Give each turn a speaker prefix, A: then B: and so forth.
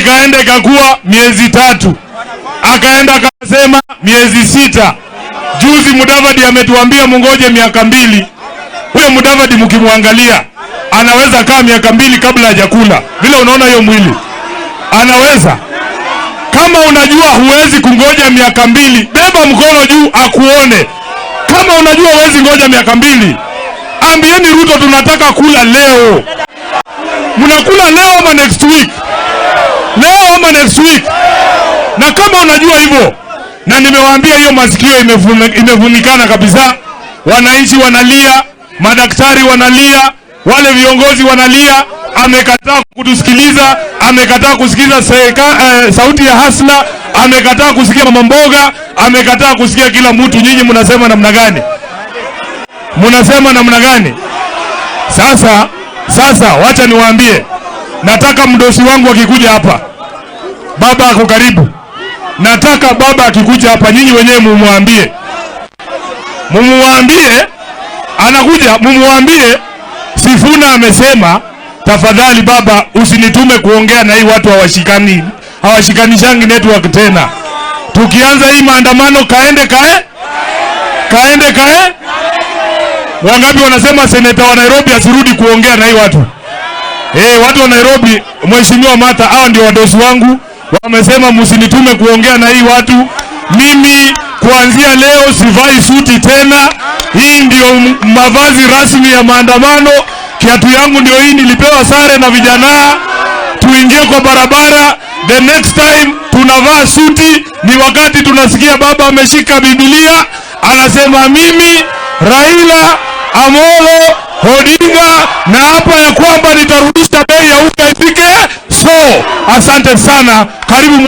A: ikaenda ikakuwa miezi 3, akaenda akasema miezi 6. Juzi Mudavadi ametuambia mungoje miaka 2. Huyo Mudavadi mkimwangalia anaweza kaa miaka 2 kabla hajakula. Vile unaona hiyo mwili anaweza. Kama unajua huwezi kungoja miaka 2, beba mkono juu akuone. Kama unajua huwezi ngoja miaka 2, ambieni Ruto tunataka kula leo. Mnakula leo ama next week? Leo ama next week? Na kama unajua hivyo, na nimewaambia hiyo masikio imefunikana kabisa. Wananchi wanalia, madaktari wanalia, wale viongozi wanalia. Amekataa kutusikiliza, amekataa kusikiza sauti ya hasla, amekataa kusikia mama mboga, amekataa kusikia kila mtu. Nyinyi mnasema namna gani? Mnasema namna gani? Sasa wacha niwaambie, nataka mdosi wangu akikuja hapa, baba ako karibu, nataka baba akikuja hapa nyinyi wenyewe mumwambie anakuja, mumwambie Sifuna amesema tafadhali baba usinitume kuongea na hii watu hawashikanishangi network tena. Tukianza hii maandamano kaende. Wangapi wanasema seneta wa Nairobi asirudi kuongea na hii watu? Watu wa Nairobi, Mheshimiwa Martha, hao ndio wadosi wangu, wamesema msinitume kuongea na hii watu. Mimi kuanzia leo sivai suti tena. Hii ndio mavazi rasmi ya maandamano. Kiatu yangu ndio hii, nilipewa sare na vijana. Tuingie kwa barabara. The next time tunavaa suti ni wakati tunasikia baba ameshika Biblia anasema mimi Raila Amolo Odinga na hapa ya kwamba nitarudisha bei ya unga ifike. Asante sana. Karibu.